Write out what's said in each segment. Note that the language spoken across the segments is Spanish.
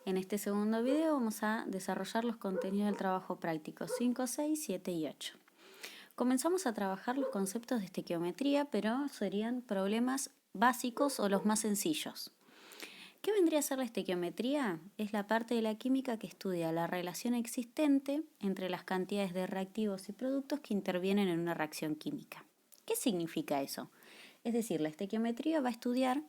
En este segundo video vamos a desarrollar los contenidos del trabajo práctico 5, 6, 7 y 8. Comenzamos a trabajar los conceptos de estequiometría, pero serían problemas básicos o los más sencillos. ¿Qué vendría a ser la estequiometría? Es la parte de la química que estudia la relación existente entre las cantidades de reactivos y productos que intervienen en una reacción química. ¿Qué significa eso? Es decir, la estequiometría va a estudiar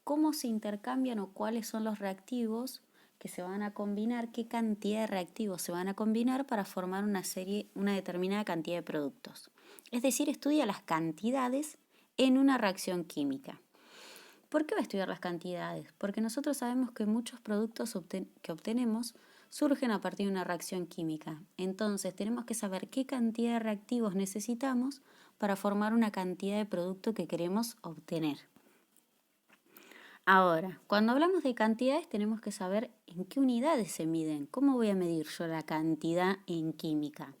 cómo se intercambian o cuáles son los reactivos que se van a combinar, qué cantidad de reactivos se van a combinar para formar una determinada cantidad de productos. Es decir, estudia las cantidades en una reacción química. ¿Por qué va a estudiar las cantidades? Porque nosotros sabemos que muchos productos que obtenemos surgen a partir de una reacción química. Entonces tenemos que saber qué cantidad de reactivos necesitamos para formar una cantidad de producto que queremos obtener. Ahora, cuando hablamos de cantidades tenemos que saber en qué unidades se miden. ¿Cómo voy a medir yo la cantidad en química?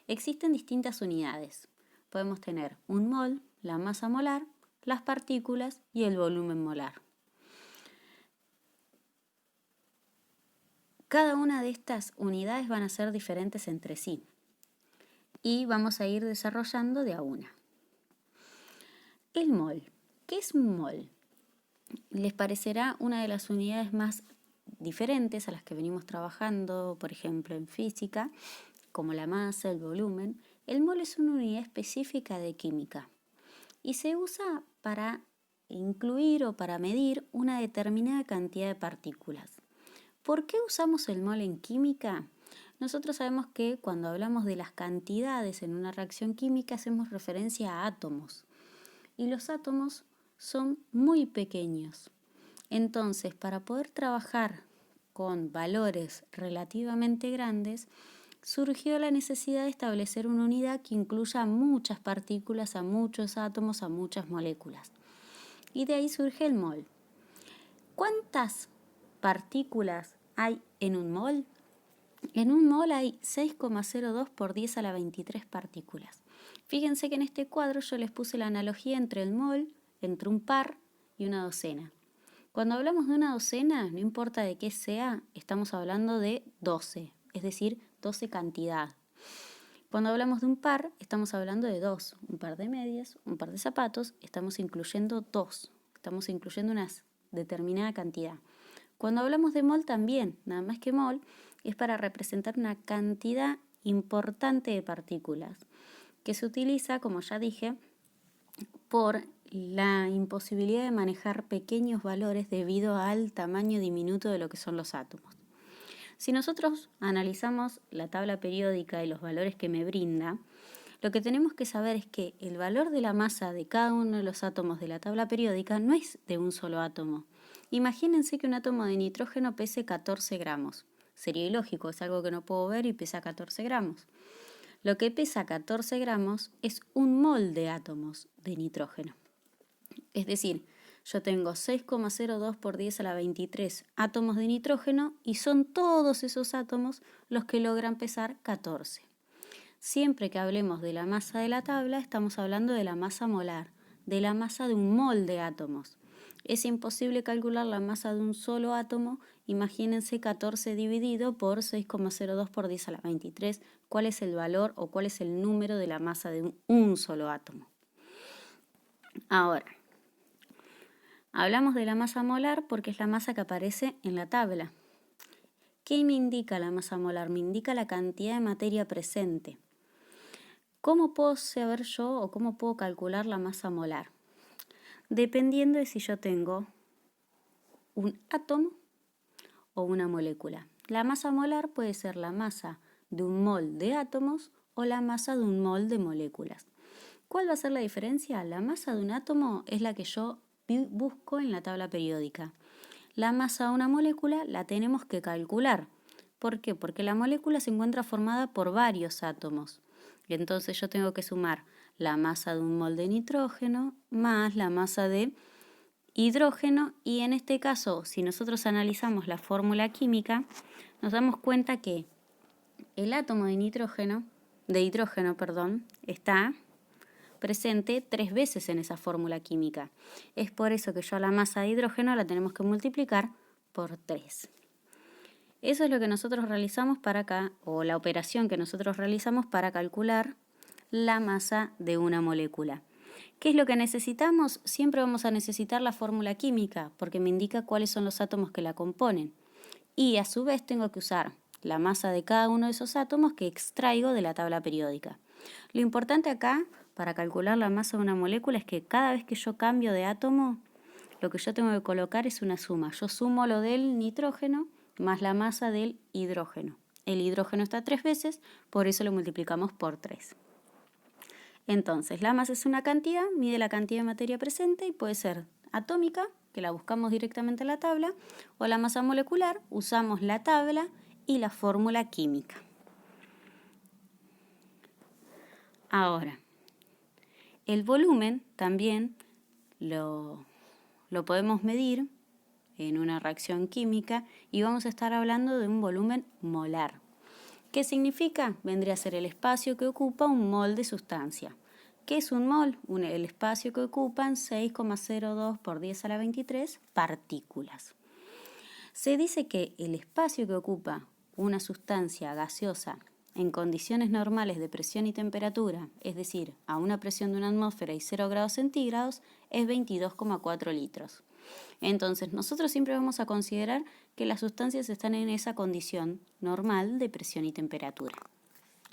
Existen distintas unidades. Podemos tener un mol, la masa molar, las partículas y el volumen molar. Cada una de estas unidades van a ser diferentes entre sí y vamos a ir desarrollando de a una. El mol. ¿Qué es un mol? Les parecerá una de las unidades más diferentes a las que venimos trabajando, por ejemplo, en física, como la masa, el volumen. El mol es una unidad específica de química y se usa para incluir o para medir una determinada cantidad de partículas. ¿Por qué usamos el mol en química? Nosotros sabemos que cuando hablamos de las cantidades en una reacción química hacemos referencia a átomos y los átomos son muy pequeños. Entonces, para poder trabajar con valores relativamente grandes, surgió la necesidad de establecer una unidad que incluya a muchas partículas, a muchos átomos, a muchas moléculas. Y de ahí surge el mol. ¿Cuántas partículas hay en un mol? En un mol hay 6,02 por 10 a la 23 partículas. Fíjense que en este cuadro yo les puse la analogía entre el mol, entre un par y una docena. Cuando hablamos de una docena, no importa de qué sea, estamos hablando de 12, es decir, 12 cantidad. Cuando hablamos de un par, estamos hablando de 2, un par de medias, un par de zapatos, estamos incluyendo 2, estamos incluyendo una determinada cantidad. Cuando hablamos de mol también, nada más que mol, es para representar una cantidad importante de partículas, que se utiliza, como ya dije, por la imposibilidad de manejar pequeños valores debido al tamaño diminuto de lo que son los átomos. Si nosotros analizamos la tabla periódica y los valores que me brinda, lo que tenemos que saber es que el valor de la masa de cada uno de los átomos de la tabla periódica no es de un solo átomo. Imagínense que un átomo de nitrógeno pese 14 gramos. Sería ilógico, es algo que no puedo ver y pesa 14 gramos. Lo que pesa 14 gramos es un mol de átomos de nitrógeno. Es decir, yo tengo 6,02 por 10 a la 23 átomos de nitrógeno y son todos esos átomos los que logran pesar 14. Siempre que hablemos de la masa de la tabla, estamos hablando de la masa molar, de la masa de un mol de átomos. Es imposible calcular la masa de un solo átomo. Imagínense 14 dividido por 6,02 por 10 a la 23. ¿Cuál es el valor o cuál es el número de la masa de un solo átomo? Ahora, hablamos de la masa molar porque es la masa que aparece en la tabla. ¿Qué me indica la masa molar? Me indica la cantidad de materia presente. ¿Cómo puedo saber yo o cómo puedo calcular la masa molar? Dependiendo de si yo tengo un átomo o una molécula. La masa molar puede ser la masa de un mol de átomos o la masa de un mol de moléculas. ¿Cuál va a ser la diferencia? La masa de un átomo es la que yo busco en la tabla periódica. La masa de una molécula la tenemos que calcular. ¿Por qué? Porque la molécula se encuentra formada por varios átomos. Entonces yo tengo que sumar la masa de un mol de nitrógeno más la masa de hidrógeno y en este caso, si nosotros analizamos la fórmula química, nos damos cuenta que el átomo de hidrógeno, está presente 3 veces en esa fórmula química. Es por eso que yo a la masa de hidrógeno la tenemos que multiplicar por 3. Eso es lo que nosotros realizamos para acá, o la operación que nosotros realizamos para calcular la masa de una molécula. ¿Qué es lo que necesitamos? Siempre vamos a necesitar la fórmula química, porque me indica cuáles son los átomos que la componen. Y a su vez tengo que usar la masa de cada uno de esos átomos que extraigo de la tabla periódica. Lo importante acá, para calcular la masa de una molécula, es que cada vez que yo cambio de átomo, lo que yo tengo que colocar es una suma. Yo sumo lo del nitrógeno más la masa del hidrógeno. El hidrógeno está 3 veces, por eso lo multiplicamos por 3. Entonces, la masa es una cantidad, mide la cantidad de materia presente y puede ser atómica, que la buscamos directamente en la tabla, o la masa molecular, usamos la tabla y la fórmula química. Ahora, el volumen también lo podemos medir en una reacción química y vamos a estar hablando de un volumen molar. ¿Qué significa? Vendría a ser el espacio que ocupa un mol de sustancia. ¿Qué es un mol? El espacio que ocupan 6,02 por 10 a la 23 partículas. Se dice que el espacio que ocupa una sustancia gaseosa en condiciones normales de presión y temperatura, es decir, a una presión de una atmósfera y 0 grados centígrados, es 22,4 litros. Entonces, nosotros siempre vamos a considerar que las sustancias están en esa condición normal de presión y temperatura.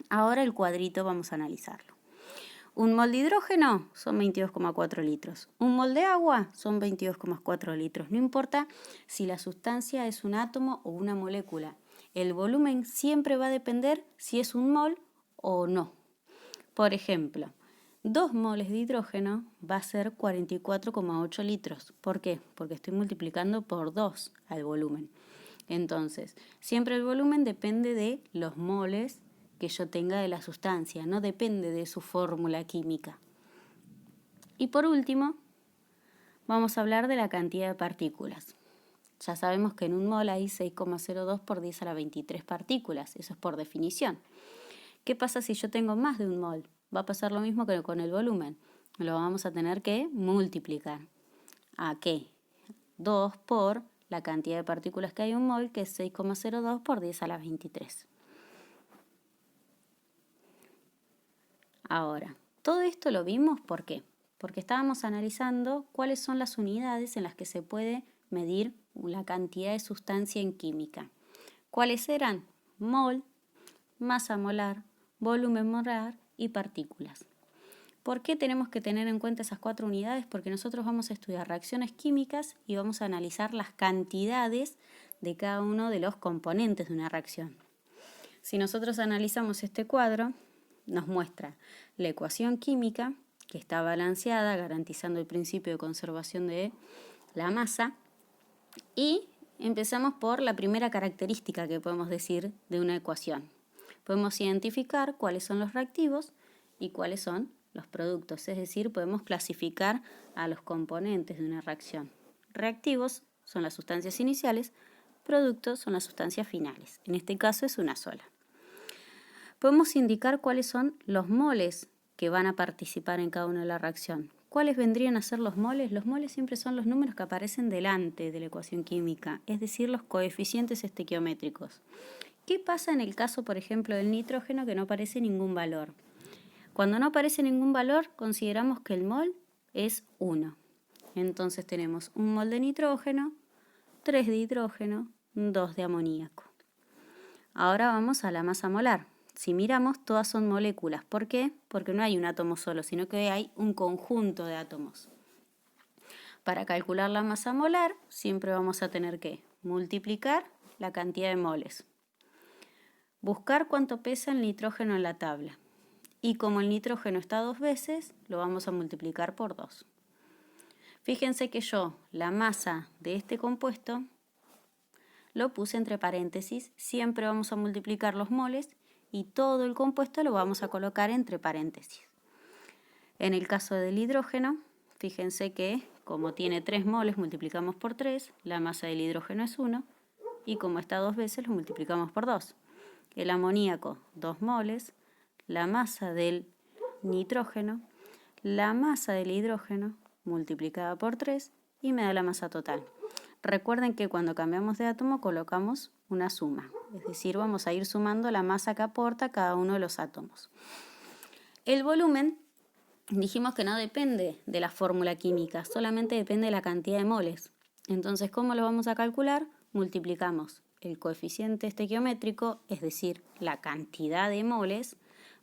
Ahora el cuadrito vamos a analizarlo. Un mol de hidrógeno son 22,4 litros. Un mol de agua son 22,4 litros. No importa si la sustancia es un átomo o una molécula. El volumen siempre va a depender si es un mol o no. Por ejemplo, 2 moles de hidrógeno va a ser 44,8 litros. ¿Por qué? Porque estoy multiplicando por 2 al volumen. Entonces, siempre el volumen depende de los moles que yo tenga de la sustancia, no depende de su fórmula química. Y por último, vamos a hablar de la cantidad de partículas. Ya sabemos que en un mol hay 6,02 por 10 a la 23 partículas, eso es por definición. ¿Qué pasa si yo tengo más de un mol? Va a pasar lo mismo que con el volumen. Lo vamos a tener que multiplicar. ¿A qué? 2 por la cantidad de partículas que hay en un mol, que es 6,02 por 10 a la 23. Ahora, todo esto lo vimos, ¿por qué? Porque estábamos analizando cuáles son las unidades en las que se puede medir la cantidad de sustancia en química. ¿Cuáles eran? Mol, masa molar, volumen molar y partículas. ¿Por qué tenemos que tener en cuenta esas 4 unidades? Porque nosotros vamos a estudiar reacciones químicas y vamos a analizar las cantidades de cada uno de los componentes de una reacción. Si nosotros analizamos este cuadro, nos muestra la ecuación química, que está balanceada, garantizando el principio de conservación de la masa, y empezamos por la primera característica que podemos decir de una ecuación. Podemos identificar cuáles son los reactivos y cuáles son los productos, es decir, podemos clasificar a los componentes de una reacción. Reactivos son las sustancias iniciales, productos son las sustancias finales. En este caso es una sola. Podemos indicar cuáles son los moles que van a participar en cada una de la reacción. ¿Cuáles vendrían a ser los moles? Los moles siempre son los números que aparecen delante de la ecuación química, es decir, los coeficientes estequiométricos. ¿Qué pasa en el caso, por ejemplo, del nitrógeno, que no aparece ningún valor? Cuando no aparece ningún valor, consideramos que el mol es 1. Entonces tenemos un mol de nitrógeno, 3 de hidrógeno, 2 de amoníaco. Ahora vamos a la masa molar. Si miramos, todas son moléculas. ¿Por qué? Porque no hay un átomo solo, sino que hay un conjunto de átomos. Para calcular la masa molar, siempre vamos a tener que multiplicar la cantidad de moles. Buscar cuánto pesa el nitrógeno en la tabla. Y como el nitrógeno está 2 veces, lo vamos a multiplicar por 2. Fíjense que yo la masa de este compuesto lo puse entre paréntesis. Siempre vamos a multiplicar los moles y todo el compuesto lo vamos a colocar entre paréntesis. En el caso del hidrógeno, fíjense que como tiene 3 moles, multiplicamos por 3, la masa del hidrógeno es 1, y como está 2 veces, lo multiplicamos por 2. El amoníaco, 2 moles, la masa del nitrógeno, la masa del hidrógeno multiplicada por 3 y me da la masa total. Recuerden que cuando cambiamos de átomo colocamos una suma, es decir, vamos a ir sumando la masa que aporta cada uno de los átomos. El volumen, dijimos que no depende de la fórmula química, solamente depende de la cantidad de moles. Entonces, ¿cómo lo vamos a calcular? Multiplicamos el coeficiente estequiométrico, es decir, la cantidad de moles,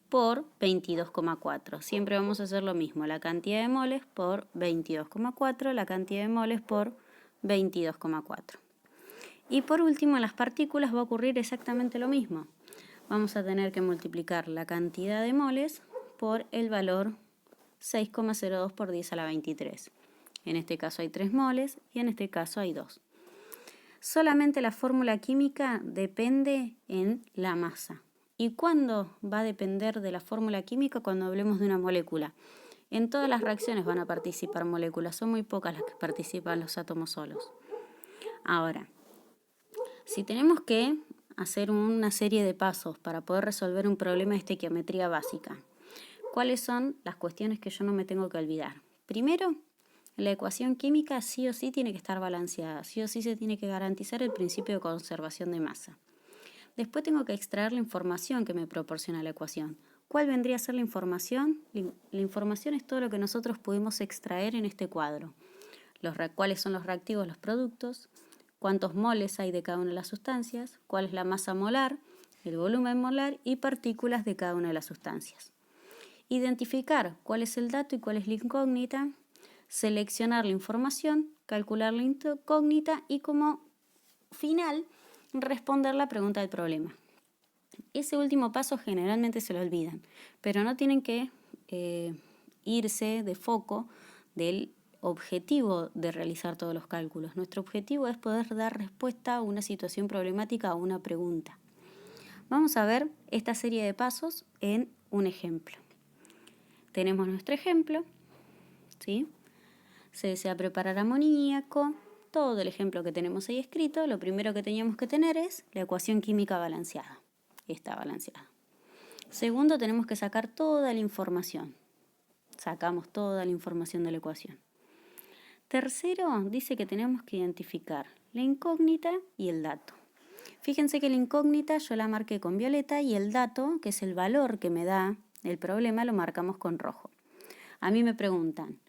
por 22,4. Siempre vamos a hacer lo mismo, la cantidad de moles por 22,4, la cantidad de moles por 22,4. Y por último, en las partículas va a ocurrir exactamente lo mismo. Vamos a tener que multiplicar la cantidad de moles por el valor 6,02 por 10 a la 23. En este caso hay 3 moles y en este caso hay 2. Solamente la fórmula química depende en la masa. ¿Y cuándo va a depender de la fórmula química? Cuando hablemos de una molécula. En todas las reacciones van a participar moléculas, son muy pocas las que participan los átomos solos. Ahora, si tenemos que hacer una serie de pasos para poder resolver un problema de estequiometría básica, ¿cuáles son las cuestiones que yo no me tengo que olvidar? Primero, la ecuación química sí o sí tiene que estar balanceada, sí o sí se tiene que garantizar el principio de conservación de masa. Después tengo que extraer la información que me proporciona la ecuación. ¿Cuál vendría a ser la información? La información es todo lo que nosotros pudimos extraer en este cuadro. ¿Cuáles son los reactivos de los productos? ¿Cuántos moles hay de cada una de las sustancias? ¿Cuál es la masa molar? El volumen molar y partículas de cada una de las sustancias. Identificar cuál es el dato y cuál es la incógnita. Seleccionar la información, calcular la incógnita y como final responder la pregunta del problema. Ese último paso generalmente se lo olvidan, pero no tienen que irse de foco del objetivo de realizar todos los cálculos. Nuestro objetivo es poder dar respuesta a una situación problemática o una pregunta. Vamos a ver esta serie de pasos en un ejemplo. Tenemos nuestro ejemplo, ¿sí? Se desea preparar amoníaco. Todo el ejemplo que tenemos ahí escrito, lo primero que teníamos que tener es la ecuación química balanceada. Está balanceada. Segundo, tenemos que sacar toda la información. Sacamos toda la información de la ecuación. Tercero, dice que tenemos que identificar la incógnita y el dato. Fíjense que la incógnita yo la marqué con violeta y el dato, que es el valor que me da el problema, lo marcamos con rojo. A mí me preguntan,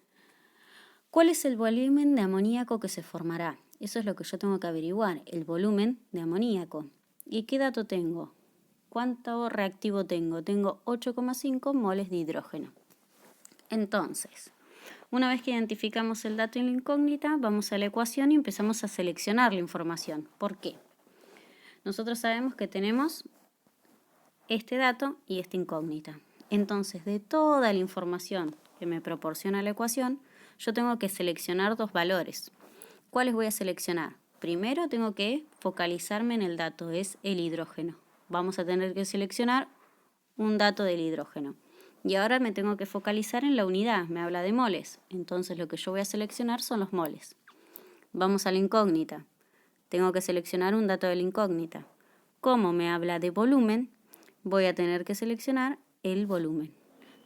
¿cuál es el volumen de amoníaco que se formará? Eso es lo que yo tengo que averiguar, el volumen de amoníaco. ¿Y qué dato tengo? ¿Cuánto reactivo tengo? Tengo 8,5 moles de hidrógeno. Entonces, una vez que identificamos el dato y la incógnita, vamos a la ecuación y empezamos a seleccionar la información. ¿Por qué? Nosotros sabemos que tenemos este dato y esta incógnita. Entonces, de toda la información que me proporciona la ecuación, yo tengo que seleccionar dos valores. ¿Cuáles voy a seleccionar? Primero tengo que focalizarme en el dato, es el hidrógeno. Vamos a tener que seleccionar un dato del hidrógeno. Y ahora me tengo que focalizar en la unidad, me habla de moles. Entonces lo que yo voy a seleccionar son los moles. Vamos a la incógnita. Tengo que seleccionar un dato de la incógnita. Como me habla de volumen, voy a tener que seleccionar el volumen.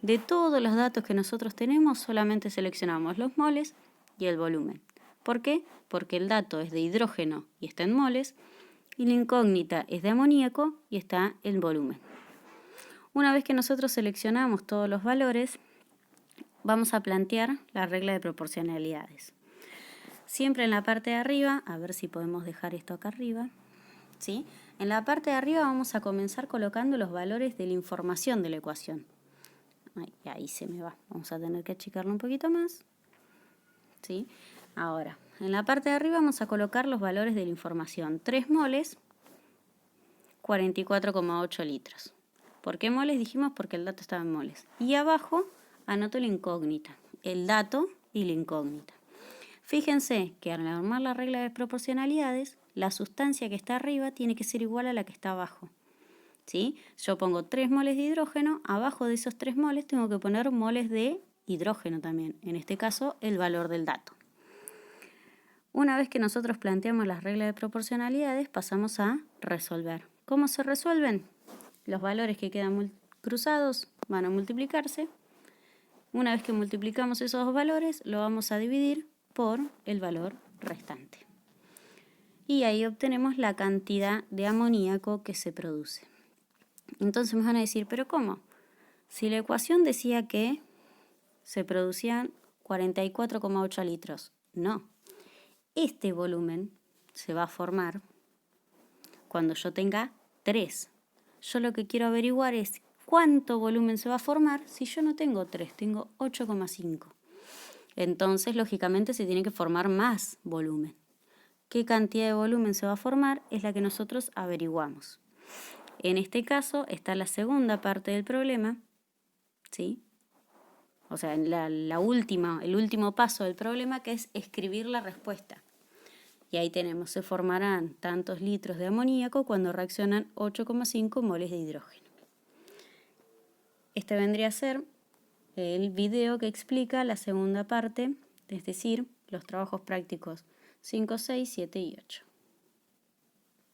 De todos los datos que nosotros tenemos, solamente seleccionamos los moles y el volumen. ¿Por qué? Porque el dato es de hidrógeno y está en moles, y la incógnita es de amoníaco y está en volumen. Una vez que nosotros seleccionamos todos los valores, vamos a plantear la regla de proporcionalidades. Siempre en la parte de arriba, a ver si podemos dejar esto acá arriba, ¿sí? En la parte de arriba vamos a comenzar colocando los valores de la información de la ecuación. Ahí se me va, vamos a tener que achicarlo un poquito más, ¿sí? Ahora, en la parte de arriba vamos a colocar los valores de la información. 3 moles, 44,8 litros. ¿Por qué moles? Dijimos porque el dato estaba en moles. Y abajo anoto la incógnita, el dato y la incógnita. Fíjense que al armar la regla de proporcionalidades, la sustancia que está arriba tiene que ser igual a la que está abajo, ¿sí? Yo pongo 3 moles de hidrógeno, abajo de esos 3 moles tengo que poner moles de hidrógeno también, en este caso el valor del dato. Una vez que nosotros planteamos las reglas de proporcionalidades, pasamos a resolver. ¿Cómo se resuelven? Los valores que quedan cruzados van a multiplicarse. Una vez que multiplicamos esos dos valores, lo vamos a dividir por el valor restante. y ahí obtenemos la cantidad de amoníaco que se produce. Entonces me van a decir, ¿pero cómo? Si la ecuación decía que se producían 44,8 litros. No. Este volumen se va a formar cuando yo tenga 3. Yo lo que quiero averiguar es cuánto volumen se va a formar si yo no tengo 3, tengo 8,5. Entonces, lógicamente, se tiene que formar más volumen. ¿Qué cantidad de volumen se va a formar? Es la que nosotros averiguamos. En este caso está la segunda parte del problema, ¿sí? O sea, el último paso del problema, que es escribir la respuesta. Y ahí tenemos, se formarán tantos litros de amoníaco cuando reaccionan 8,5 moles de hidrógeno. Este vendría a ser el video que explica la segunda parte, es decir, los trabajos prácticos 5, 6, 7 y 8.